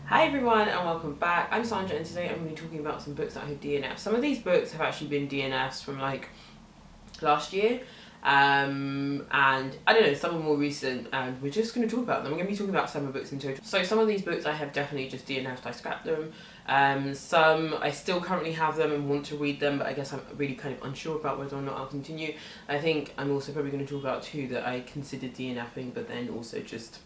Hi everyone and welcome back. I'm Sandra and today I'm going to be talking about some books that I have DNF'd. Some of these books have actually been DNFs from like last year and I don't know, some are more recent and we're just going to talk about them. I'm going to be talking about 7 books in total. So some of these books I have definitely just DNF'd, I scrapped them. Some I still currently have them and want to read them, but I guess I'm really kind of unsure about whether or not I'll continue. I think I'm also probably going to talk about 2 that I considered DNFing but then also just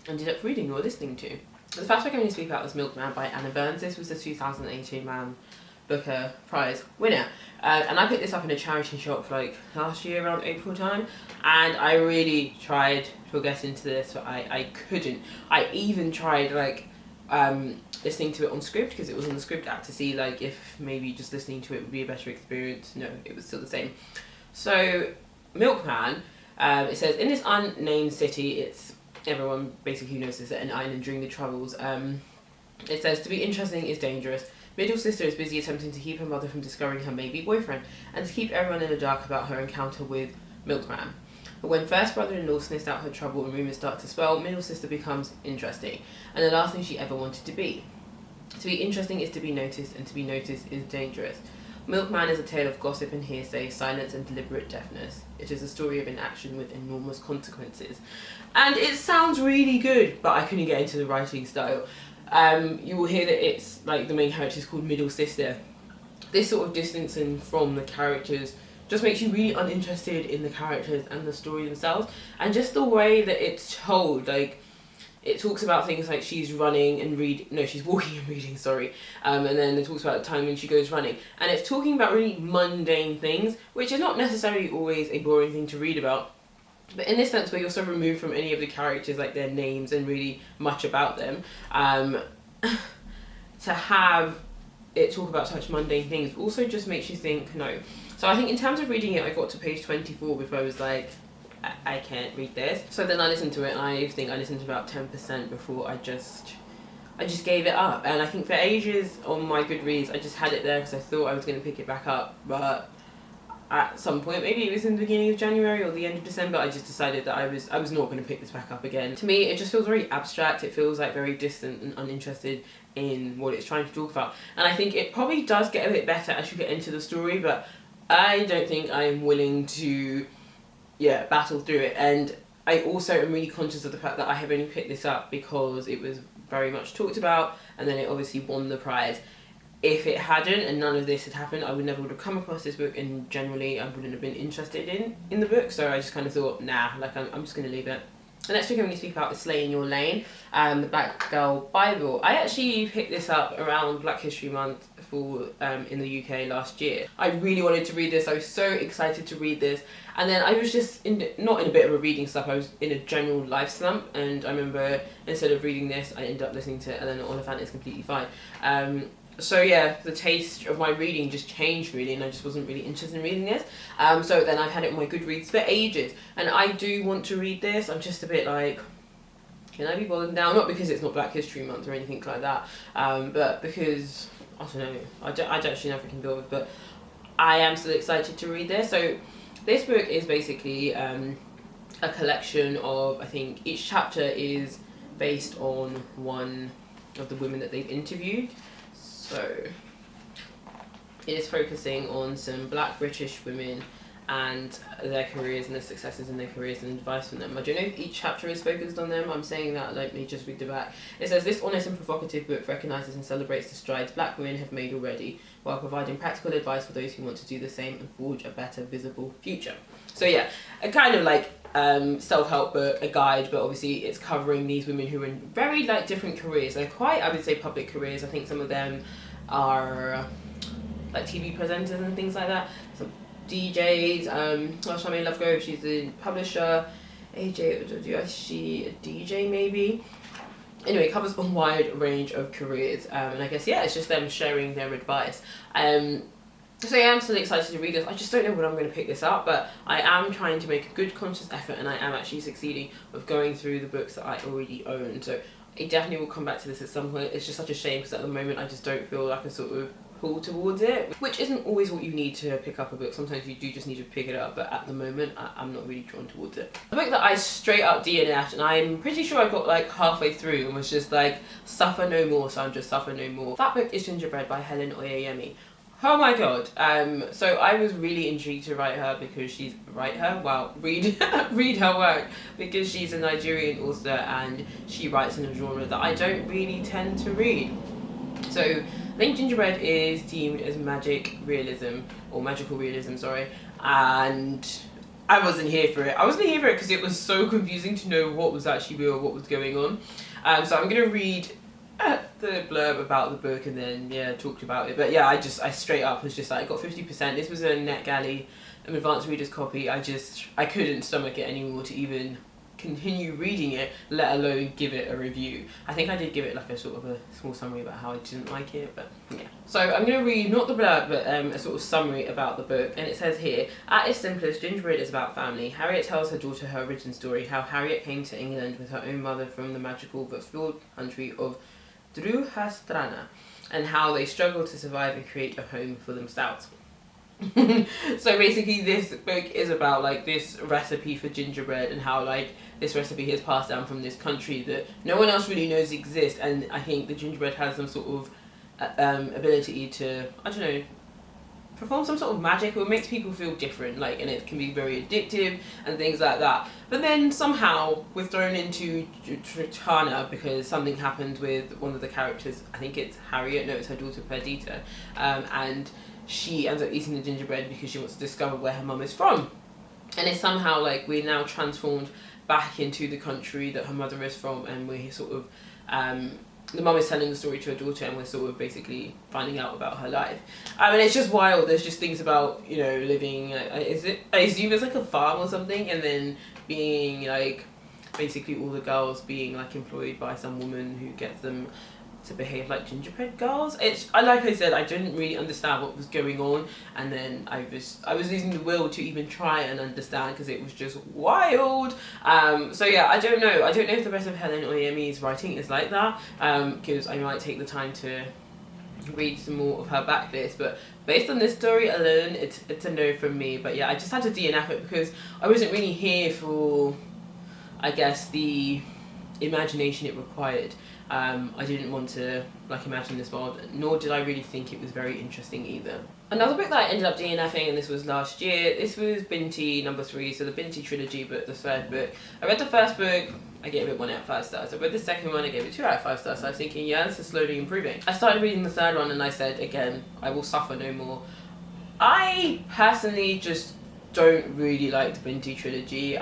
ended up reading or listening to. The first book I'm going to speak about is Milkman by Anna Burns. This was the 2018 Man Booker Prize winner. And I picked this up in a charity shop like last year around April time. And I really tried to get into this, but I couldn't. I even tried like listening to it on Script, because it was on the Script app, to see like if maybe just listening to it would be a better experience. No, it was still the same. So Milkman, it says, in this unnamed city, everyone basically knows this, at an island during the Troubles. It says, to be interesting is dangerous. Middle sister is busy attempting to keep her mother from discovering her maybe boyfriend, and to keep everyone in the dark about her encounter with Milkman. But when first brother-in-law sniffs out her trouble and rumours start to swell, middle sister becomes interesting, and the last thing she ever wanted to be. To be interesting is to be noticed, and to be noticed is dangerous. Milkman is a tale of gossip and hearsay, silence and deliberate deafness. It is a story of inaction with enormous consequences. And it sounds really good, but I couldn't get into the writing style. You will hear that it's like the main character is called Middle Sister. This sort of distancing from the characters just makes you really uninterested in the characters and the story themselves. And just the way that it's told, like, it talks about things like she's running and she's walking and reading, and then it talks about the time when she goes running, and it's talking about really mundane things, which is not necessarily always a boring thing to read about, but in this sense where you're so removed from any of the characters, like their names and really much about them, to have it talk about such mundane things also just makes you think, no. So I think in terms of reading it, I got to page 24 before I was like, I can't read this. So then I listened to it, and I think I listened to about 10% before I just gave it up. And I think for ages on my Goodreads, I just had it there because I thought I was going to pick it back up. But at some point, maybe it was in the beginning of January or the end of December, I just decided that I was not going to pick this back up again. To me, it just feels very abstract. It feels like very distant and uninterested in what it's trying to talk about. And I think it probably does get a bit better as you get into the story, but I don't think I'm willing to battle through it. And I also am really conscious of the fact that I have only picked this up because it was very much talked about, and then it obviously won the prize. If it hadn't and none of this had happened, I would have come across this book, and generally I wouldn't have been interested in the book, so I just kind of thought, nah, like I'm just going to leave it. The next book I'm going to speak about is Slay in Your Lane, the Black Girl Bible. I actually picked this up around Black History Month in the UK last year. I really wanted to read this. I was so excited to read this, and then I was just not in a bit of a reading slump. I was in a general life slump, and I remember instead of reading this, I ended up listening to Ellen Oliphant Is Completely Fine. So yeah, the taste of my reading just changed really, and I just wasn't really interested in reading this. So then I've had it on my Goodreads for ages, and I do want to read this. I'm just a bit like, can I be bothered now? Not because it's not Black History Month or anything like that, but because, I don't know, I don't actually know if I can go with, but I am still excited to read this. So this book is basically a collection of, I think each chapter is based on one of the women that they've interviewed. So it is focusing on some Black British women and their careers and their successes in their careers and advice from them. I don't know if each chapter is focused on them. I'm saying that, let me just read the back. It says, this honest and provocative book recognises and celebrates the strides Black women have made already, while providing practical advice for those who want to do the same and forge a better visible future. So yeah, a kind of like self-help book, a guide, but obviously it's covering these women who are in very like different careers. They're quite, I would say, public careers. I think some of them are like TV presenters and things like that. Some DJs, Charmaine Lovegrove, she's a publisher. AJ, is she a DJ maybe? Anyway, it covers a wide range of careers, and I guess, yeah, it's just them sharing their advice. So yeah, I'm still excited to read this. I just don't know when I'm going to pick this up, but I am trying to make a good conscious effort, and I am actually succeeding with going through the books that I already own. So I definitely will come back to this at some point. It's just such a shame because at the moment I just don't feel like a sort of pull towards it, which isn't always what you need to pick up a book. Sometimes you do just need to pick it up, but at the moment I'm not really drawn towards it. The book that I straight up DNF'd, and I'm pretty sure I got like halfway through and was just like, suffer no more, Sandra, suffer no more. That book is Gingerbread by Helen Oyeyemi. Oh my god. So I was really intrigued to read her read her work, because she's a Nigerian author and she writes in a genre that I don't really tend to read. So I think Gingerbread is deemed as magical realism, sorry, and I wasn't here for it. I wasn't here for it because it was so confusing to know what was actually real, what was going on. So I'm going to read the blurb about the book and then talked about it. But yeah, I straight up was just like, I got 50%. This was a NetGalley, an advanced reader's copy. I couldn't stomach it anymore to even continue reading it, let alone give it a review. I think I did give it like a sort of a small summary about how I didn't like it, but yeah. So I'm going to read not the blurb, but a sort of summary about the book, and it says here, at its simplest, Gingerbread is about family. Harriet tells her daughter her origin story, how Harriet came to England with her own mother from the magical but flawed country of Druhastrana, and how they struggle to survive and create a home for themselves. So basically this book is about like this recipe for gingerbread and how like this recipe is passed down from this country that no one else really knows exists, and I think the gingerbread has some sort of ability to, I don't know, perform some sort of magic, or it makes people feel different, like, and it can be very addictive and things like that. But then somehow we're thrown into Tristana because something happened with one of the characters. I think it's Harriet, no, it's her daughter Perdita, and she ends up eating the gingerbread because she wants to discover where her mum is from. And it's somehow like we're now transformed back into the country that her mother is from, and we're sort of the mum is telling the story to her daughter, and we're sort of basically finding out about her life. And it's just wild. There's just things about, you know, living, I assume it's like a farm or something, and then being like basically all the girls being like employed by some woman who gets them to behave like gingerbread girls. Like I said, I didn't really understand what was going on, and then I was losing the will to even try and understand because it was just wild. So yeah, I don't know if the rest of Helen Oyeyemi's writing is like that, because I might take the time to read some more of her backlist, but based on this story alone, it's a no from me. But yeah, I just had to DNF it because I wasn't really here for, I guess, the imagination it required. I didn't want to like imagine this world, nor did I really think it was very interesting either. Another book that I ended up DNFing, and this was last year, this was Binti #3, so the Binti trilogy, but the third book. I read the first book, I gave it 1 out of 5 stars. I read the second one, I gave it 2 out of 5 stars. So I was thinking, yeah, this is slowly improving. I started reading the third one and I said, again, I will suffer no more. I personally just don't really like the Binti trilogy.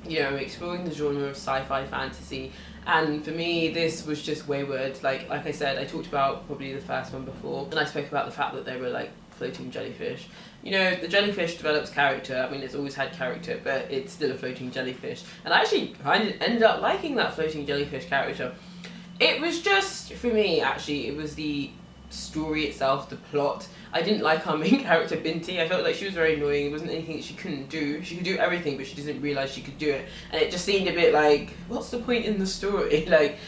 Exploring the genre of sci-fi fantasy, and for me this was just wayward. Like I said, I talked about probably the first one before, and I spoke about the fact that they were like floating jellyfish. You know, the jellyfish develops character. I mean, it's always had character, but it's still a floating jellyfish, and I actually kind of ended up liking that floating jellyfish character. It was just, for me actually, it was the story itself, the plot. I didn't like our main character Binti. I felt like she was very annoying. There wasn't anything that she couldn't do. She could do everything, but she didn't realise she could do it, and it just seemed a bit like, what's the point in the story? Like,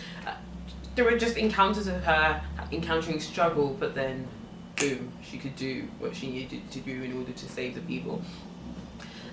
there were just encounters of her encountering struggle, but then boom, she could do what she needed to do in order to save the people.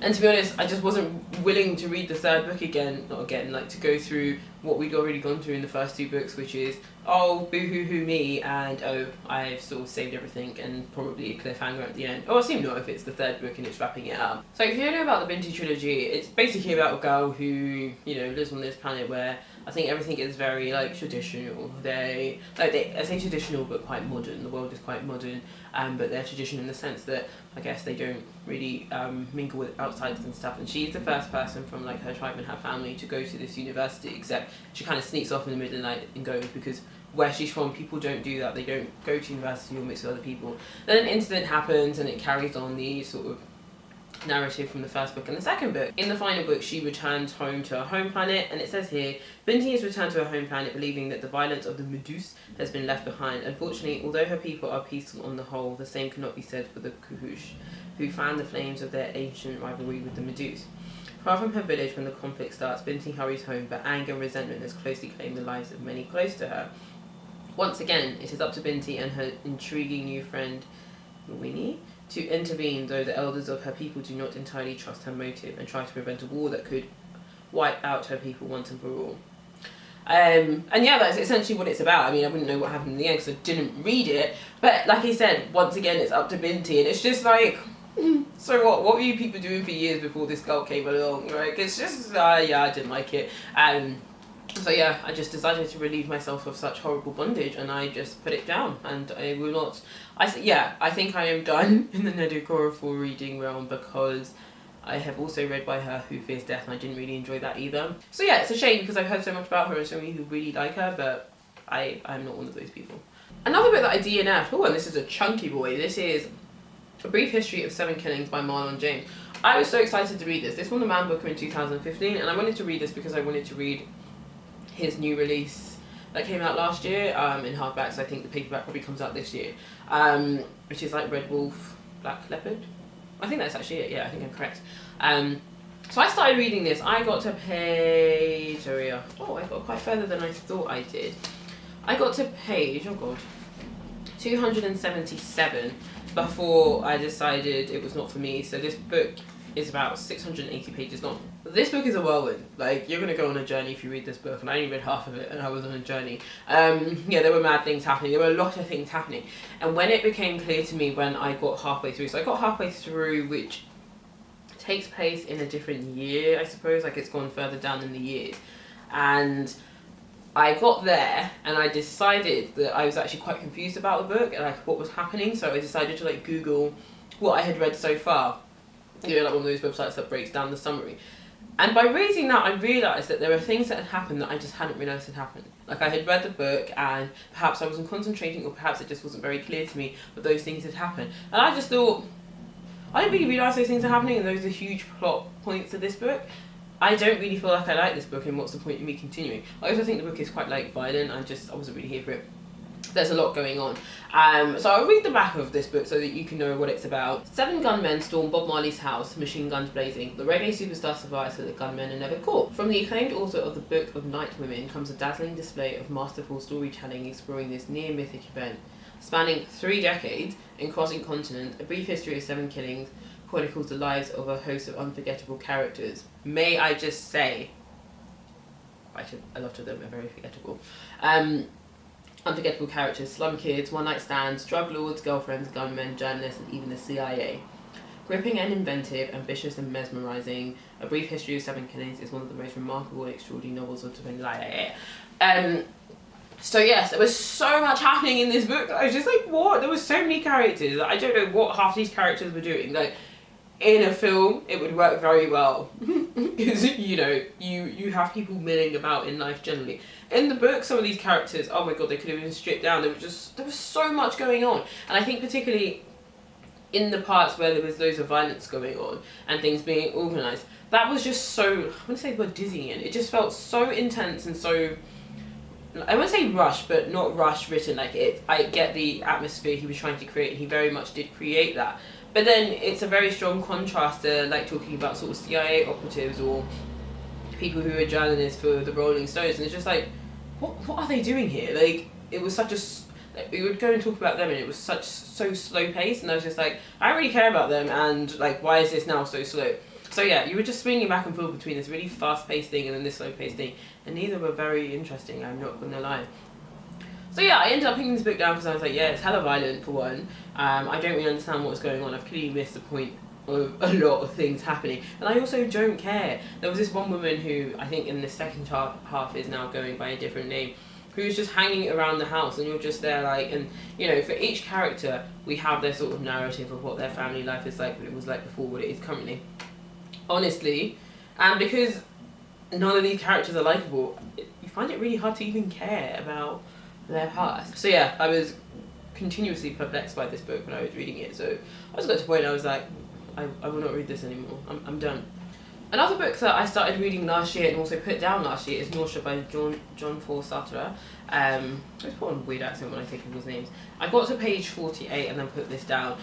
And to be honest, I just wasn't willing to read the third book again, to go through what we'd already gone through in the first 2 books, which is, oh, boo-hoo-hoo me, and oh, I've sort of saved everything, and probably a cliffhanger at the end. Oh, I assume not if it's the third book and it's wrapping it up. So if you don't know about the Binti trilogy, it's basically about a girl who, lives on this planet where I think everything is very, traditional. I say traditional, but quite modern. The world is quite modern, but they're traditional in the sense that, I guess, they don't really mingle with outsiders and stuff. And she's the first person from, her tribe and her family to go to this university, except she kind of sneaks off in the middle of the night and goes, because where she's from, people don't do that. They don't go to university or mix with other people. Then an incident happens, and it carries on the sort of narrative from the first book and the second book. In the final book, she returns home to her home planet, and it says here, Binti has returned to her home planet believing that the violence of the Meduse has been left behind. Unfortunately, although her people are peaceful on the whole, the same cannot be said for the Kuhush, who fan the flames of their ancient rivalry with the Meduse. Far from her village when the conflict starts, Binti hurries home, but anger and resentment has closely claimed the lives of many close to her. Once again, it is up to Binti and her intriguing new friend, Ewes, to intervene, though the elders of her people do not entirely trust her motive and try to prevent a war that could wipe out her people once and for all. And yeah, that's essentially what it's about. I mean, I wouldn't know what happened in the end because I didn't read it, but like I said, once again, it's up to Binti, and it's just like, so what were you people doing for years before this girl came along, right? It's just, yeah, I didn't like it. So yeah, I just decided to relieve myself of such horrible bondage, and I just put it down, and I will not, I think I am done in the Adegoke 4 reading realm, because I have also read by her Who Fears Death, and I didn't really enjoy that either. So yeah, it's a shame because I've heard so much about her and so many who really like her, but I'm not one of those people. Another book that I DNF'd, oh, and this is a chunky boy, this is A Brief History of 7 Killings by Marlon James. I was so excited to read this. This won the Man Booker in 2015, and I wanted to read this because I wanted to read his new release that came out last year in hardback, so I think the paperback probably comes out this year, which is like Red Wolf, Black Leopard. I think that's actually it, yeah, I think I'm correct. So I started reading this. I got to page, oh, I got quite further than I thought I did. I got to page, 277 before I decided it was not for me. So this book is about 680 pages long. This book is a whirlwind. Like, you're gonna go on a journey if you read this book, and I only read half of it and I was on a journey. Yeah, there were mad things happening. There were a lot of things happening. And when it became clear to me when I got halfway through, so I got halfway through, which takes place in a different year, I suppose, like it's gone further down in the years. And I got there and I decided that I was actually quite confused about the book and like what was happening, so I decided to like Google what I had read so far. You know, like one of those websites that breaks down the summary. And by reading that, I realised that there were things that had happened that I just hadn't realised had happened. Like, I had read the book and perhaps I wasn't concentrating, or perhaps it just wasn't very clear to me that those things had happened. And I just thought, I didn't really realise those things are happening, and those are huge plot points to this book. I don't really feel like I like this book, and what's the point in me continuing? I also think the book is quite like violent. I wasn't really here for it. There's a lot going on. So I'll read the back of this book so that you can know what it's about. 7 gunmen storm Bob Marley's house, machine guns blazing. The reggae superstar survives, so the gunmen are never caught. From the acclaimed author of the Book of Night Women comes a dazzling display of masterful storytelling exploring this near-mythic event. Spanning 3 decades and crossing continents, A Brief History of 7 Killings chronicles the lives of a host of unforgettable characters. May I just say, a lot of them are very forgettable. Unforgettable characters: slum kids, one-night stands, drug lords, girlfriends, gunmen, journalists, and even the CIA. Gripping and inventive, ambitious and mesmerising, A Brief History of 7 Killings is one of the most remarkable and extraordinary novels of the So yes, there was so much happening in this book. I was just like, what? There were so many characters. I don't know what half these characters were doing. Like, in a film, it would work very well. Because, you know, you have people milling about in life generally. In the book, some of these characters, oh my god, they could have been stripped down. There was so much going on. And I think particularly in the parts where there was loads of violence going on and things being organised, that was just so, I want to say the word dizzying. It just felt so intense and so, I won't say rushed, but not rush written. Like, I get the atmosphere he was trying to create, and he very much did create that. But then it's a very strong contrast to like talking about sort of CIA operatives or people who are journalists for the Rolling Stones, and it's just like, what are they doing here? Like, it was such a, like, we would go and talk about them, and it was so slow paced, and I was just like, I don't really care about them, and like, why is this now so slow? So yeah, you were just swinging back and forth between this really fast paced thing and then this slow paced thing, and neither were very interesting, I'm not gonna lie. So yeah, I ended up picking this book down because I was like, yeah, it's hella violent for one. I don't really understand what's going on. I've clearly missed the point of a lot of things happening. And I also don't care. There was this one woman who, I think in the second half is now going by a different name, who's just hanging around the house, and you're just there like, and you know, for each character, we have their sort of narrative of what their family life is like, what it was like before, what it is currently. Honestly, and because none of these characters are likeable, you find it really hard to even care about their past. So yeah, I was continuously perplexed by this book when I was reading it. So I was got to the point I was like, I will not read this anymore. I'm done. Another book that I started reading last year and also put down last year is Nausea by John Satre. I just put on a weird accent when I think of his names. I got to page 48 and then put this down.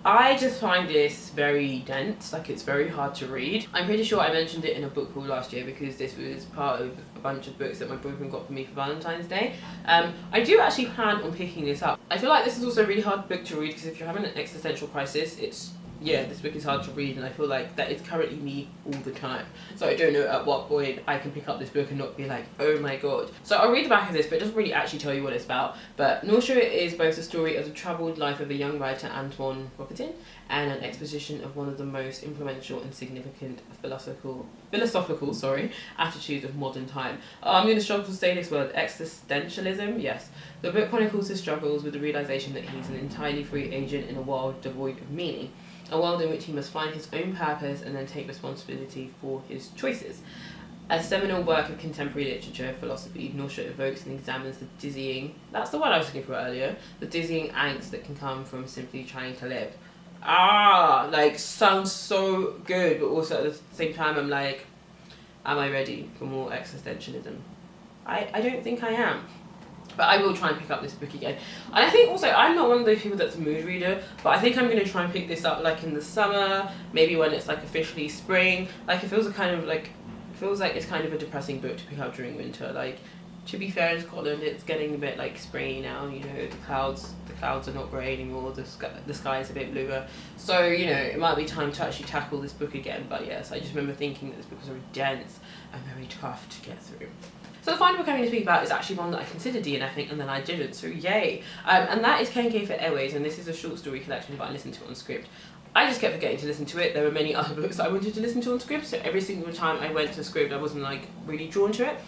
I just find this very dense, like it's very hard to read. I'm pretty sure I mentioned it in a book haul last year because this was part of a bunch of books that my boyfriend got for me for Valentine's Day. I do actually plan on picking this up. I feel like this is also a really hard book to read because if you're having an existential crisis, this book is hard to read, and I feel like that is currently me all the time. So I don't know at what point I can pick up this book and not be like, oh my god. So I'll read the back of this, but it doesn't really actually tell you what it's about. But Nausea is both the story of the troubled life of a young writer, Antoine Roquetin, and an exposition of one of the most influential and significant philosophical attitudes of modern time. I'm going to struggle to say this word, existentialism, yes. The book chronicles his struggles with the realization that he's an entirely free agent in a world devoid of meaning. A world in which he must find his own purpose and then take responsibility for his choices. A seminal work of contemporary literature, philosophy, Nausea evokes and examines the dizzying, that's the word I was looking for earlier, the dizzying angst that can come from simply trying to live. Like, sounds so good, but also at the same time I'm like, am I ready for more existentialism? I don't think I am. But I will try and pick up this book again. And I think also, I'm not one of those people that's a mood reader, but I think I'm going to try and pick this up like in the summer, maybe when it's like officially spring. Like it feels like it's kind of a depressing book to pick up during winter. Like, to be fair, in Scotland it's getting a bit like springy now, you know, the clouds are not grey anymore, the sky is a bit bluer. So, you know, it might be time to actually tackle this book again. But yes, I just remember thinking that this book was very dense and very tough to get through. So the final book I'm going to speak about is actually one that I considered DNFing and then I didn't, so yay. And that is Kenkey for Ewes, and this is a short story collection, but I listened to it on script. I just kept forgetting to listen to it. There were many other books that I wanted to listen to on script, so every single time I went to script I wasn't like really drawn to it.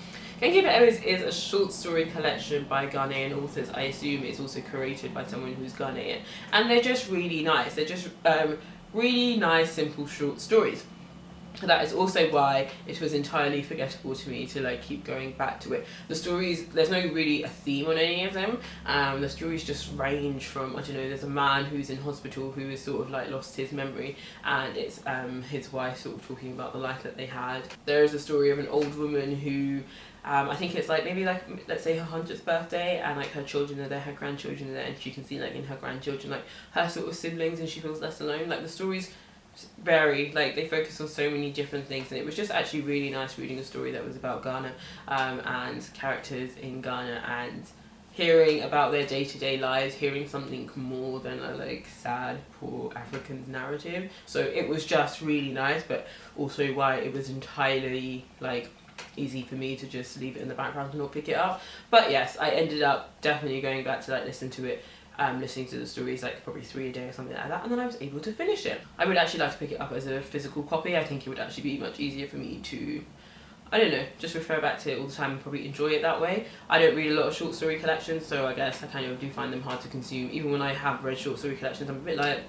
Kenkey for Ewes is a short story collection by Ghanaian authors. I assume it's also curated by someone who's Ghanaian. And they're just really nice. They're just really nice, simple, short stories. That is also why it was entirely forgettable to me to like keep going back to it. The stories, there's no really a theme on any of them. The stories just range from, I don't know, there's a man who's in hospital who has sort of like lost his memory, and it's his wife sort of talking about the life that they had. There is a story of an old woman who I think it's like maybe like, let's say her 100th birthday, and like her children are there, her grandchildren are there, and she can see like in her grandchildren like her sort of siblings, and she feels less alone. Like the stories vary, like they focus on so many different things, and it was just actually really nice reading a story that was about Ghana and characters in Ghana, and hearing about their day-to-day lives, hearing something more than a like sad poor African's narrative. So it was just really nice, but also why it was entirely like easy for me to just leave it in the background and not pick it up. But yes, I ended up definitely going back to like listen to it, listening to the stories like probably 3 a day or something like that, and then I was able to finish it. I would actually like to pick it up as a physical copy. I think it would actually be much easier for me to, I don't know, just refer back to it all the time and probably enjoy it that way. I don't read a lot of short story collections, so I guess I kind of do find them hard to consume. Even when I have read short story collections, I'm a bit like,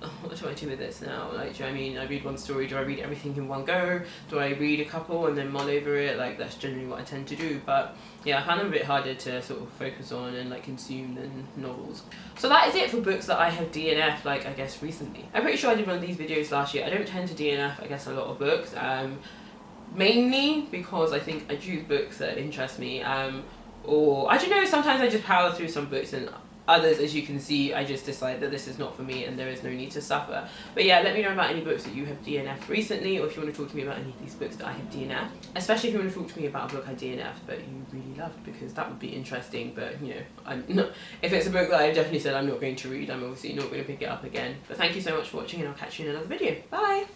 oh, what do I do with this now? Like, do you know what I mean? I read one story, do I read everything in one go? Do I read a couple and then mull over it? Like, that's generally what I tend to do. But yeah, I find them a bit harder to sort of focus on and like consume than novels. So that is it for books that I have DNF'd, like, I guess recently. I'm pretty sure I did one of these videos last year. I don't tend to DNF, I guess, a lot of books. Mainly because I think I choose books that interest me. Or, I don't know, sometimes I just power through some books, and others, as you can see, I just decide that this is not for me and there is no need to suffer. But yeah, let me know about any books that you have DNF'd recently, or if you want to talk to me about any of these books that I have DNF'd. Especially if you want to talk to me about a book I DNF'd but you really loved, because that would be interesting. But you know, I'm not, if it's a book that I definitely said I'm not going to read, I'm obviously not going to pick it up again. But thank you so much for watching, and I'll catch you in another video. Bye!